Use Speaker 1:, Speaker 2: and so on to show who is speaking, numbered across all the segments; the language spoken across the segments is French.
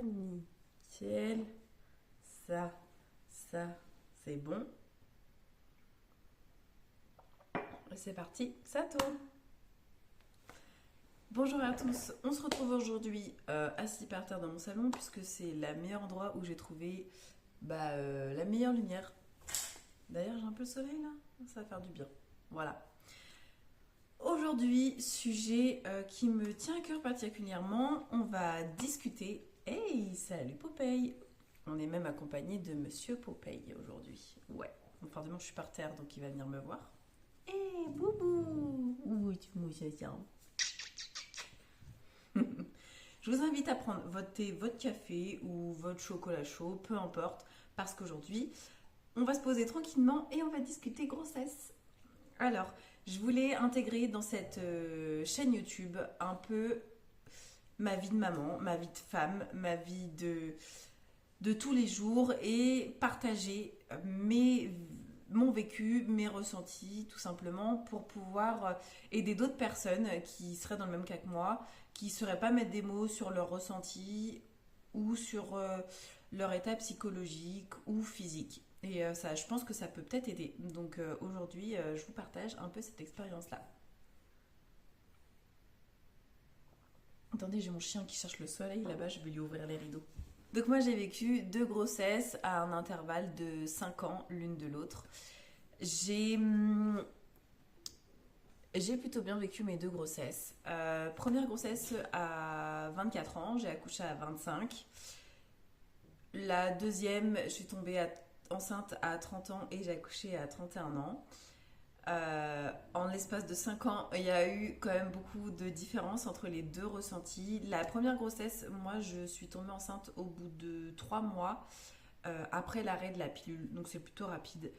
Speaker 1: nickel. Ça, c'est bon. C'est parti, ça tourne. Bonjour à tous, on se retrouve aujourd'hui assis par terre dans mon salon puisque c'est le meilleur endroit où j'ai trouvé la meilleure lumière. D'ailleurs j'ai un peu le soleil là, ça va faire du bien. Voilà. Aujourd'hui, sujet qui me tient à cœur particulièrement, on va discuter. Hey, salut Popeye. On est même accompagné de Monsieur Popeye aujourd'hui. Ouais, forcément je suis par terre donc il va venir me voir. Hey, boubou. Ouh, tu mousses ça. Je vous invite à prendre votre thé, votre café ou votre chocolat chaud, peu importe, parce qu'aujourd'hui, on va se poser tranquillement et on va discuter grossesse. Alors, je voulais intégrer dans cette chaîne YouTube un peu ma vie de maman, ma vie de femme, ma vie de tous les jours et partager mon vécu, mes ressentis, tout simplement, pour pouvoir aider d'autres personnes qui seraient dans le même cas que moi, qui ne sauraient pas mettre des mots sur leurs ressentis ou sur leur état psychologique ou physique. Et ça, je pense que ça peut peut-être aider. Donc aujourd'hui, je vous partage un peu cette expérience-là. Attendez, j'ai mon chien qui cherche le soleil là-bas, je vais lui ouvrir les rideaux. Donc moi j'ai vécu 2 grossesses à un intervalle de 5 ans l'une de l'autre. J'ai plutôt bien vécu mes 2 grossesses. Première grossesse à 24 ans, j'ai accouché à 25. La deuxième, je suis tombée enceinte à 30 ans et j'ai accouché à 31 ans. En l'espace de 5 ans, il y a eu quand même beaucoup de différences entre les 2 ressentis. La première grossesse, moi je suis tombée enceinte au bout de 3 mois après l'arrêt de la pilule, donc c'est plutôt rapide.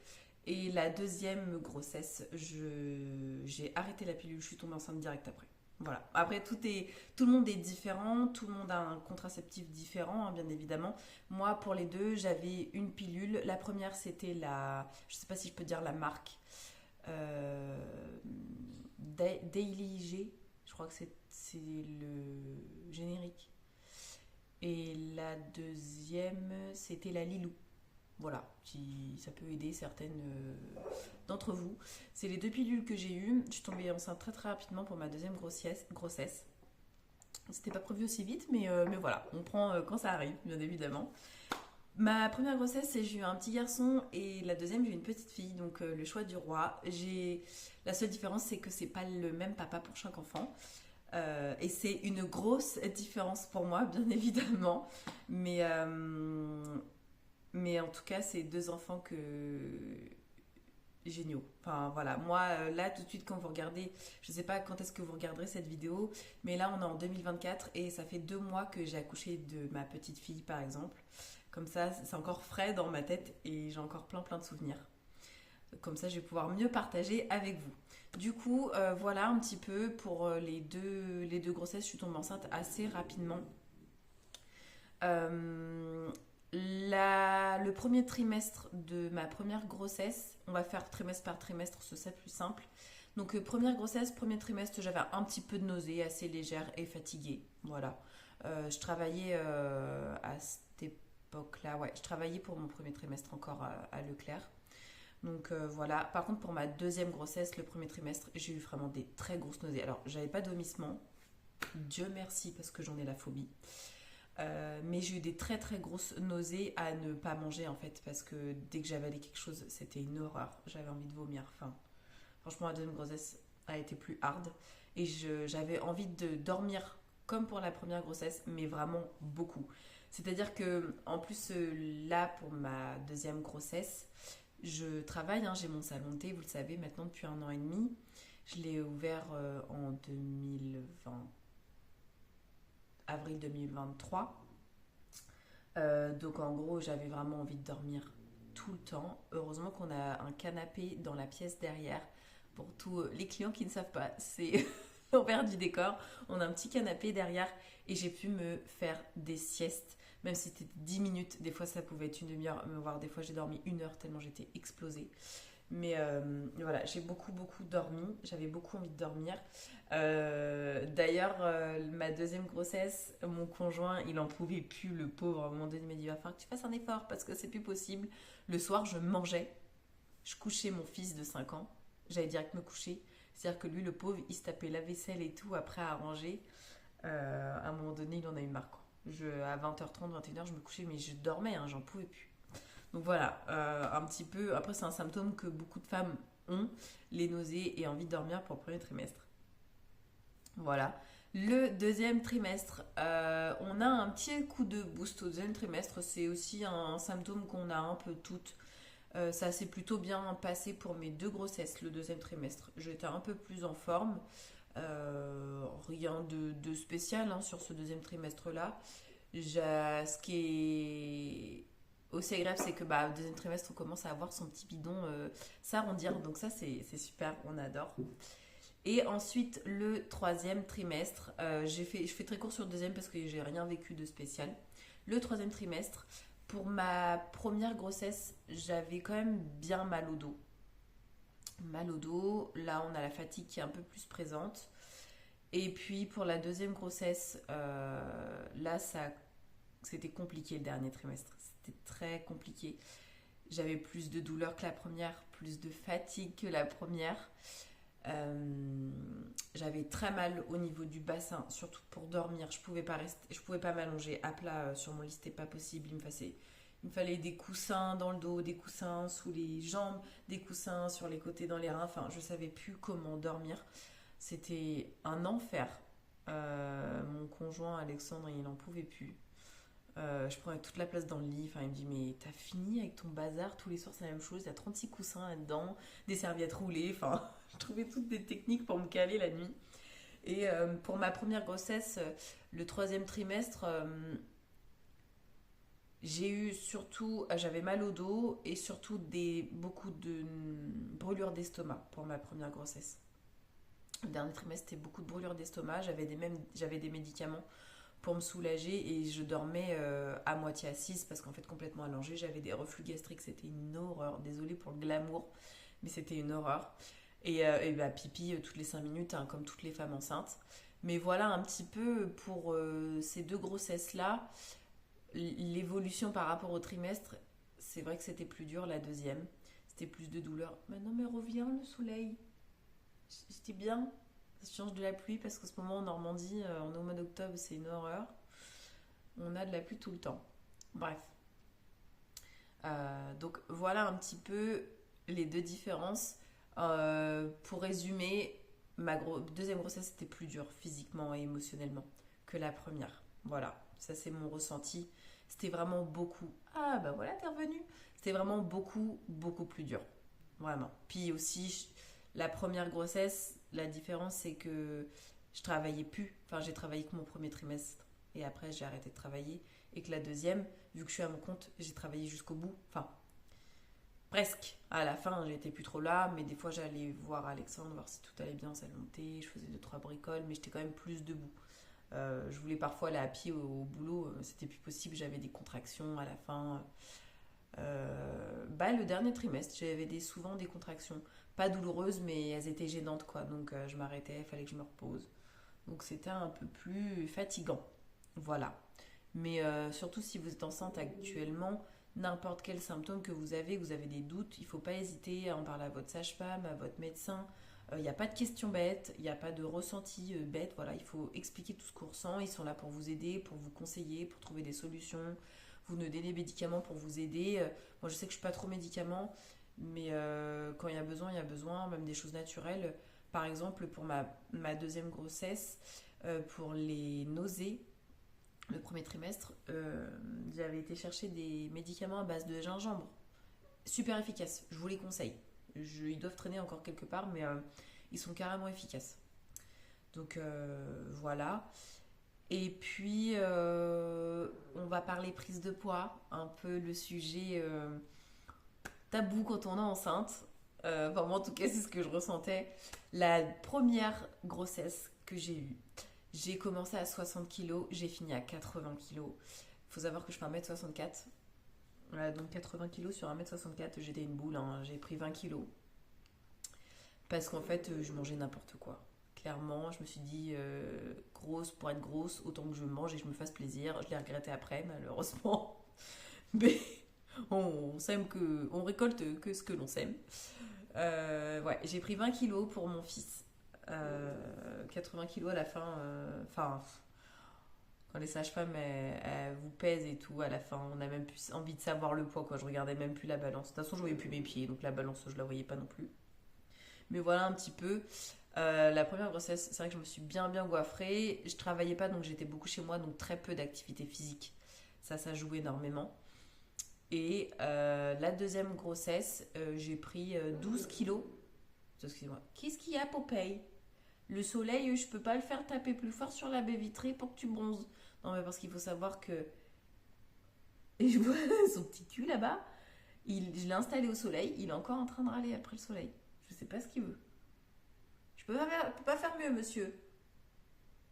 Speaker 1: Et la deuxième grossesse, j'ai arrêté la pilule, je suis tombée enceinte direct après. Voilà. Après, tout le monde est différent, tout le monde a un contraceptif différent, hein, bien évidemment. Moi, pour les 2, j'avais une pilule. La première, c'était je sais pas si je peux dire la marque, euh, Daily G, je crois que c'est le générique. Et la deuxième, c'était la Lilou. Voilà, si ça peut aider certaines d'entre vous. C'est les 2 pilules que j'ai eues. Je suis tombée enceinte très très rapidement pour ma deuxième grossesse. C'était pas prévu aussi vite, mais voilà, on prend quand ça arrive, bien évidemment. Ma première grossesse, j'ai eu un petit garçon et la deuxième, j'ai eu une petite fille, donc le choix du roi. La seule différence, c'est que c'est pas le même papa pour chaque enfant. Et c'est une grosse différence pour moi, bien évidemment. Mais en tout cas, c'est 2 enfants géniaux. Enfin voilà, moi là tout de suite quand vous regardez, je sais pas quand est-ce que vous regarderez cette vidéo, mais là on est en 2024 et ça fait 2 mois que j'ai accouché de ma petite fille par exemple. Comme ça, c'est encore frais dans ma tête et j'ai encore plein de souvenirs. Comme ça, je vais pouvoir mieux partager avec vous. Du coup, voilà un petit peu pour les deux grossesses. Je suis tombée enceinte assez rapidement. Le premier trimestre de ma première grossesse, on va faire trimestre par trimestre, ce serait plus simple. Donc première grossesse, premier trimestre, j'avais un petit peu de nausée, assez légère et fatiguée. Voilà. Je travaillais à cette époque-là, ouais, je travaillais pour mon premier trimestre encore à Leclerc. Donc voilà. Par contre, pour ma deuxième grossesse, le premier trimestre, j'ai eu vraiment des très grosses nausées. Alors, j'avais pas de vomissement, Dieu merci parce que j'en ai la phobie. Mais j'ai eu des très très grosses nausées à ne pas manger en fait parce que dès que j'avalais quelque chose c'était une horreur, j'avais envie de vomir. Enfin, franchement la deuxième grossesse a été plus hard et j'avais envie de dormir comme pour la première grossesse mais vraiment beaucoup. C'est-à-dire que en plus là pour ma deuxième grossesse je travaille, hein, j'ai mon salon de thé vous le savez maintenant depuis 1 an et demi. Je l'ai ouvert en 2020 avril 2023. Donc en gros, j'avais vraiment envie de dormir tout le temps. Heureusement qu'on a un canapé dans la pièce derrière. Pour tous les clients qui ne savent pas, c'est l'envers du décor. On a un petit canapé derrière et j'ai pu me faire des siestes. Même si c'était 10 minutes, des fois ça pouvait être une demi-heure, voire des fois j'ai dormi 1 heure tellement j'étais explosée. Mais voilà, j'ai beaucoup, beaucoup dormi. J'avais beaucoup envie de dormir. D'ailleurs, ma deuxième grossesse, mon conjoint, il en pouvait plus, le pauvre. À un moment donné, il m'a dit, il va falloir que tu fasses un effort parce que c'est plus possible. Le soir, je mangeais. Je couchais mon fils de 5 ans. J'allais direct me coucher. C'est-à-dire que lui, le pauvre, il se tapait la vaisselle et tout après à ranger. À un moment donné, il en a eu marre, quoi. À 20h30, 21h, je me couchais, mais je dormais, hein, j'en pouvais plus. Donc voilà, un petit peu. Après, c'est un symptôme que beaucoup de femmes ont, les nausées et envie de dormir pour le premier trimestre. Voilà. Le deuxième trimestre, on a un petit coup de boost au deuxième trimestre. C'est aussi un symptôme qu'on a un peu toutes. Ça s'est plutôt bien passé pour mes deux grossesses, le deuxième trimestre. J'étais un peu plus en forme. Rien de spécial hein, sur ce deuxième trimestre-là. Ce qui est aussi agréable, c'est que au deuxième trimestre, on commence à avoir son petit bidon s'arrondir. Donc ça, c'est super, on adore. Et ensuite, le troisième trimestre, je fais très court sur le deuxième parce que j'ai rien vécu de spécial. Le troisième trimestre, pour ma première grossesse, j'avais quand même bien mal au dos. Mal au dos, là on a la fatigue qui est un peu plus présente. Et puis pour la deuxième grossesse, là c'était compliqué le dernier trimestre. C'était très compliqué. J'avais plus de douleur que la première, plus de fatigue que la première. J'avais très mal au niveau du bassin, surtout pour dormir. Je pouvais pas m'allonger à plat sur mon lit, c'était pas possible. Il me fallait des coussins dans le dos, des coussins sous les jambes, des coussins sur les côtés dans les reins. Enfin, je savais plus comment dormir. C'était un enfer. Mon conjoint Alexandre, il n'en pouvait plus. Je prenais toute la place dans le lit. Enfin, il me dit, mais t'as fini avec ton bazar, tous les soirs c'est la même chose, il y a 36 coussins là-dedans, des serviettes roulées. Enfin, je trouvais toutes des techniques pour me caler la nuit. Et pour ma première grossesse, le troisième trimestre, j'avais mal au dos et surtout beaucoup de brûlures d'estomac pour ma première grossesse. Le dernier trimestre, c'était beaucoup de brûlures d'estomac. J'avais des médicaments pour me soulager et je dormais à moitié assise parce qu'en fait, complètement allongée, j'avais des reflux gastriques. C'était une horreur. Désolée pour le glamour, mais c'était une horreur. Et pipi toutes les 5 minutes, hein, comme toutes les femmes enceintes. Mais voilà un petit peu pour ces deux grossesses-là. L'évolution par rapport au trimestre, c'est vrai que c'était plus dur la deuxième. C'était plus de douleur. Maintenant, mais reviens le soleil. J'étais bien. Ça change de la pluie parce qu'en ce moment en Normandie, on est au mois d'octobre, c'est une horreur. On a de la pluie tout le temps. Bref. Donc voilà un petit peu les deux différences. Pour résumer, deuxième grossesse était plus dure physiquement et émotionnellement que la première. Voilà, ça c'est mon ressenti. C'était vraiment beaucoup. Ah bah voilà, t'es revenue. C'était vraiment beaucoup, beaucoup plus dur. Vraiment. Puis aussi, la première grossesse, la différence c'est que je travaillais plus. Enfin, j'ai travaillé que mon premier trimestre et après j'ai arrêté de travailler. Et que la deuxième, vu que je suis à mon compte, j'ai travaillé jusqu'au bout. Enfin, presque. À la fin, j'étais plus trop là, mais des fois j'allais voir Alexandre, voir si tout allait bien en salle de montée. Je faisais 2-3 bricoles, mais j'étais quand même plus debout. Je voulais parfois aller à pied au boulot, c'était plus possible, j'avais des contractions à la fin. Le dernier trimestre, j'avais souvent des contractions. Pas douloureuses, mais elles étaient gênantes, quoi. Donc je m'arrêtais, il fallait que je me repose. Donc c'était un peu plus fatigant. Voilà. Mais surtout si vous êtes enceinte actuellement, n'importe quel symptôme que vous avez des doutes, il ne faut pas hésiter à en parler à votre sage-femme, à votre médecin. Il n'y a pas de questions bêtes, il n'y a pas de ressenti bête. Voilà, il faut expliquer tout ce qu'on ressent. Ils sont là pour vous aider, pour vous conseiller, pour trouver des solutions. Vous donner des médicaments pour vous aider. Moi, je sais que je ne suis pas trop médicament, mais quand il y a besoin, il y a besoin. Même des choses naturelles. Par exemple, pour ma deuxième grossesse, pour les nausées, le premier trimestre, j'avais été chercher des médicaments à base de gingembre. Super efficaces, je vous les conseille. Ils doivent traîner encore quelque part, mais ils sont carrément efficaces. Donc voilà. Et puis, on va parler prise de poids, un peu le sujet tabou quand on est enceinte. Enfin, moi, en tout cas, c'est ce que je ressentais. La première grossesse que j'ai eue, j'ai commencé à 60 kilos, j'ai fini à 80 kilos. Il faut savoir que je fais 1m64. Voilà, donc 80 kilos sur 1m64, j'étais une boule, hein. J'ai pris 20 kilos. parce qu'en fait, je mangeais n'importe quoi. Clairement, je me suis dit, grosse pour être grosse, autant que je mange et que je me fasse plaisir. Je l'ai regretté après, malheureusement. Mais on sème on récolte que ce que l'on sème. Ouais, j'ai pris 20 kilos pour mon fils. 80 kilos à la fin. Enfin, quand les sages-femmes elles vous pèsent et tout, à la fin, on a même plus envie de savoir le poids, quoi. Je regardais même plus la balance. De toute façon, je voyais plus mes pieds, donc la balance, je la voyais pas non plus. Mais voilà un petit peu. La première grossesse, c'est vrai que je me suis bien goiffrée. Je travaillais pas, donc j'étais beaucoup chez moi, donc très peu d'activité physique. Ça joue énormément. Et la deuxième grossesse, j'ai pris 12 kilos. Excusez-moi. Qu'est-ce qu'il y a, Popeye? Le soleil, je peux pas le faire taper plus fort sur la baie vitrée pour que tu bronzes. Non, mais parce qu'il faut savoir que. Et je vois son petit cul là-bas. Je l'ai installé au soleil. Il est encore en train de râler après le soleil. Je sais pas ce qu'il veut. Peux pas faire mieux, monsieur.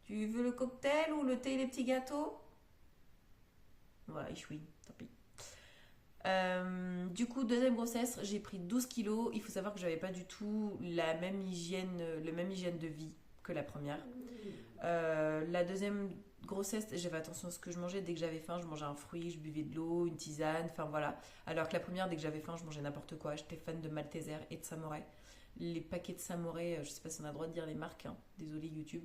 Speaker 1: Tu veux le cocktail ou le thé et les petits gâteaux? Voilà, il chouine, tant pis. Du coup, deuxième grossesse, j'ai pris 12 kilos. Il faut savoir que j'avais pas du tout le même hygiène de vie que la première. La deuxième grossesse, j'avais attention à ce que je mangeais. Dès que j'avais faim, je mangeais un fruit, je buvais de l'eau, une tisane, enfin voilà. Alors que la première, dès que j'avais faim, je mangeais n'importe quoi. J'étais fan de Malteser et de Samoray. Les paquets de Samoray, je sais pas si on a le droit de dire les marques, hein, désolé YouTube,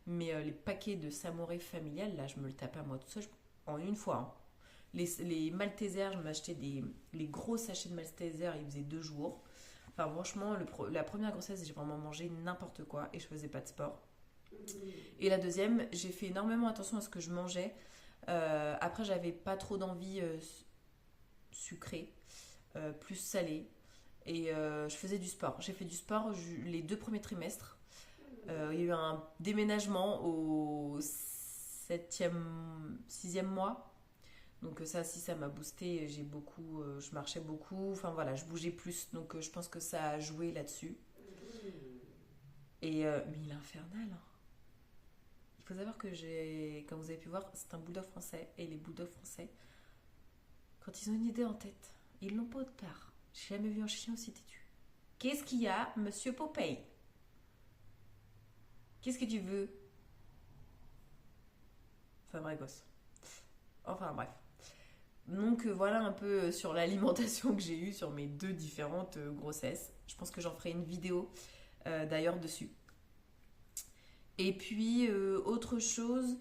Speaker 1: mais les paquets de Samoray familial, là, je me le tapais à moi tout seul en une fois, hein. Les Maltesers, je m'achetais les gros sachets de Malteser, ils faisaient 2 jours. Enfin, franchement, la première grossesse, j'ai vraiment mangé n'importe quoi et je faisais pas de sport. Et la deuxième, j'ai fait énormément attention à ce que je mangeais. Après, j'avais pas trop d'envie sucrée, plus salée. Et je faisais du sport. J'ai fait du sport les 2 premiers trimestres. Il y a eu un déménagement au 6e mois. Donc ça, si ça m'a boosté, je marchais beaucoup, enfin voilà, je bougeais plus, donc je pense que ça a joué là-dessus. Et mais il est infernal, hein. Il faut savoir que comme vous avez pu voir, c'est un bulldog français, et les bulldogs français, quand ils ont une idée en tête, ils l'ont pas autre part. J'ai jamais vu un chien aussi têtu. Qu'est-ce qu'il y a, monsieur Popeye? Qu'est-ce que tu veux? C'est un vrai gosse. Enfin bref. Donc voilà un peu sur l'alimentation que j'ai eue sur mes 2 différentes grossesses. Je pense que j'en ferai une vidéo d'ailleurs dessus. Et puis autre chose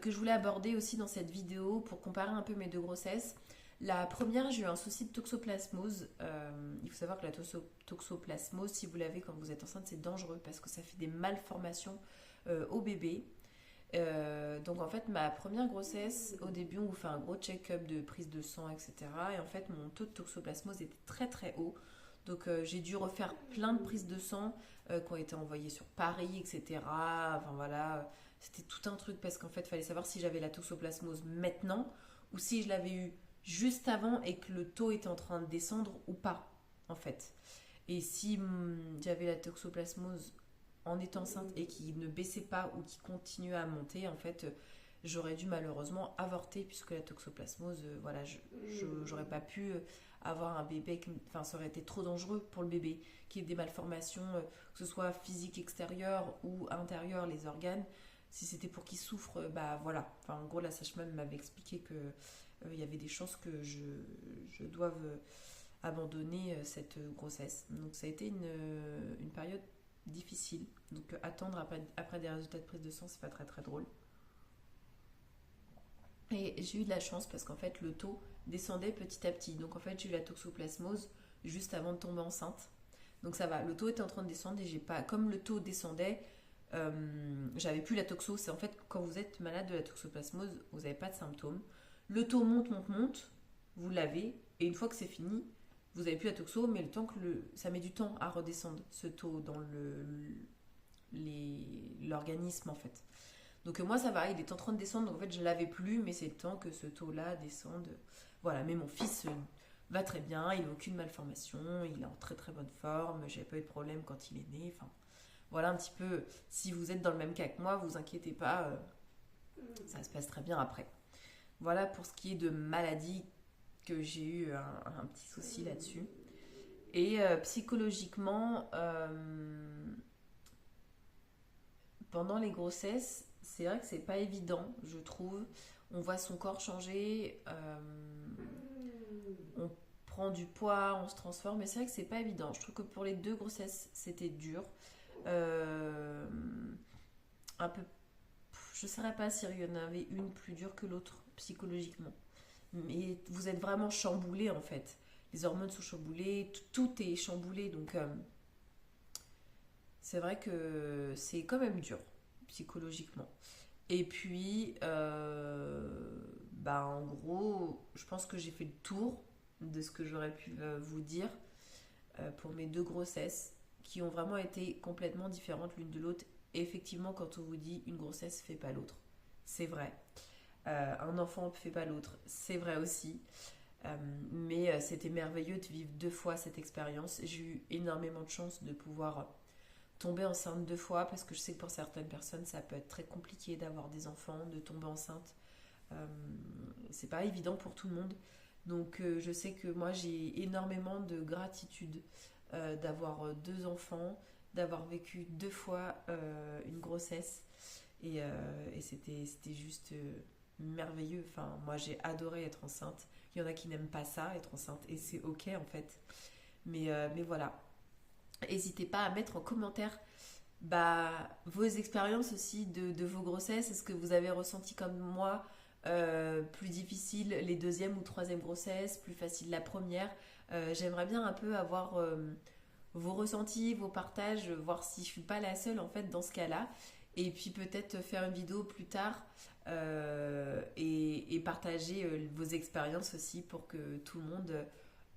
Speaker 1: que je voulais aborder aussi dans cette vidéo pour comparer un peu mes 2 grossesses. La première, j'ai eu un souci de toxoplasmose. Il faut savoir que la toxoplasmose, si vous l'avez quand vous êtes enceinte, c'est dangereux parce que ça fait des malformations au bébé. Donc en fait ma première grossesse, au début on vous fait un gros check-up de prise de sang, etc. Et en fait mon taux de toxoplasmose était très haut. Donc j'ai dû refaire plein de prises de sang qui ont été envoyées sur Paris, etc. Enfin voilà, c'était tout un truc parce qu'en fait il fallait savoir si j'avais la toxoplasmose maintenant ou si je l'avais eu juste avant et que le taux était en train de descendre ou pas en fait. Et si j'avais la toxoplasmose en étant enceinte et qui ne baissait pas ou qui continuait à monter, en fait, j'aurais dû malheureusement avorter puisque la toxoplasmose, voilà, j'aurais pas pu avoir un bébé, enfin, ça aurait été trop dangereux pour le bébé, qu'il y ait des malformations, que ce soit physique extérieure ou intérieure, les organes. Si c'était pour qu'il souffre, bah voilà. Enfin, en gros, la sage-femme m'avait expliqué que il y avait des chances que je doive abandonner cette grossesse. Donc ça a été une période difficile. Donc attendre après des résultats de prise de sang, c'est pas très drôle. Et j'ai eu de la chance parce qu'en fait le taux descendait petit à petit. Donc en fait j'ai eu la toxoplasmose juste avant de tomber enceinte. Donc ça va, le taux était en train de descendre et j'ai pas, comme le taux descendait, j'avais plus la toxo. C'est en fait quand vous êtes malade de la toxoplasmose, vous n'avez pas de symptômes. Le taux monte, vous l'avez et une fois que c'est fini, vous n'avez plus la toxo, mais le temps que ça met du temps à redescendre ce taux dans l'organisme en fait. Donc moi ça va, il est en train de descendre, donc en fait je ne l'avais plus, mais c'est le temps que ce taux-là descende. Voilà, mais mon fils va très bien, il n'a aucune malformation, il est en très bonne forme, j'avais pas eu de problème quand il est né. Enfin, voilà un petit peu, si vous êtes dans le même cas que moi, vous inquiétez pas, ça se passe très bien après. Voilà pour ce qui est de maladie que j'ai eu un petit souci là-dessus. Et psychologiquement, pendant les grossesses, c'est vrai que c'est pas évident, je trouve. On voit son corps changer, on prend du poids, on se transforme, mais c'est vrai que c'est pas évident. Je trouve que pour les deux grossesses, c'était dur. Euh, un peu, je ne saurais pas s'il y en avait une plus dure que l'autre psychologiquement. Mais vous êtes vraiment chamboulé en fait. Les hormones sont chamboulées, tout est chamboulé, donc c'est vrai que c'est quand même dur psychologiquement. Et puis, bah, en gros, je pense que j'ai fait le tour de ce que j'aurais pu vous dire pour mes deux grossesses qui ont vraiment été complètement différentes l'une de l'autre. Et effectivement, quand on vous dit une grossesse fait pas l'autre, c'est vrai. Un enfant ne fait pas l'autre, c'est vrai aussi. Mais c'était merveilleux de vivre deux fois cette expérience. J'ai eu énormément de chance de pouvoir tomber enceinte deux fois parce que je sais que pour certaines personnes ça peut être très compliqué d'avoir des enfants, de tomber enceinte. Euh, c'est pas évident pour tout le monde. Donc je sais que moi j'ai énormément de gratitude d'avoir deux enfants, d'avoir vécu deux fois une grossesse et c'était juste merveilleux. Enfin, moi j'ai adoré être enceinte. Il y en a qui n'aiment pas ça, être enceinte, et c'est ok en fait. Mais voilà. N'hésitez pas à mettre en commentaire bah, vos expériences aussi de vos grossesses. Est-ce que vous avez ressenti comme moi plus difficile les deuxième ou troisième grossesses, plus facile la première? J'aimerais bien un peu avoir vos ressentis, vos partages, voir si je suis pas la seule en fait dans ce cas-là. Et puis peut-être faire une vidéo plus tard et partager vos expériences aussi pour que tout le monde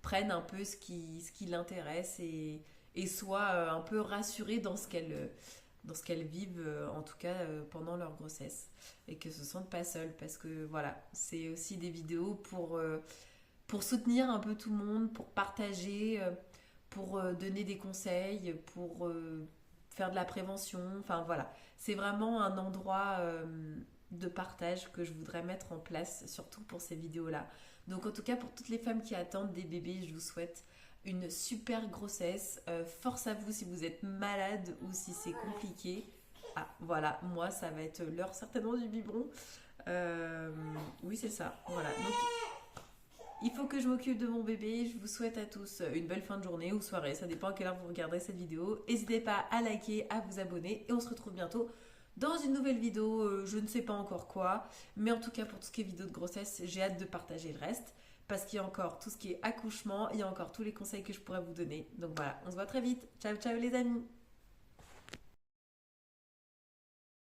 Speaker 1: prenne un peu ce qui l'intéresse et soit un peu rassuré dans ce qu'elles vivent, en tout cas pendant leur grossesse, et que se sentent pas seules, parce que voilà, c'est aussi des vidéos pour soutenir un peu tout le monde, pour partager, pour donner des conseils, pour faire de la prévention, enfin voilà, c'est vraiment un endroit de partage que je voudrais mettre en place, surtout pour ces vidéos-là. Donc en tout cas, pour toutes les femmes qui attendent des bébés, je vous souhaite une super grossesse. Force à vous si vous êtes malade ou si c'est compliqué. Ah, voilà, moi, ça va être l'heure certainement du biberon. Oui, c'est ça. Voilà. Donc, il faut que je m'occupe de mon bébé. Je vous souhaite à tous une belle fin de journée ou soirée. Ça dépend à quelle heure vous regarderez cette vidéo. N'hésitez pas à liker, à vous abonner. Et on se retrouve bientôt dans une nouvelle vidéo. Je ne sais pas encore quoi. Mais en tout cas, pour tout ce qui est vidéo de grossesse, j'ai hâte de partager le reste. Parce qu'il y a encore tout ce qui est accouchement. Il y a encore tous les conseils que je pourrais vous donner. Donc voilà, on se voit très vite. Ciao, ciao les amis.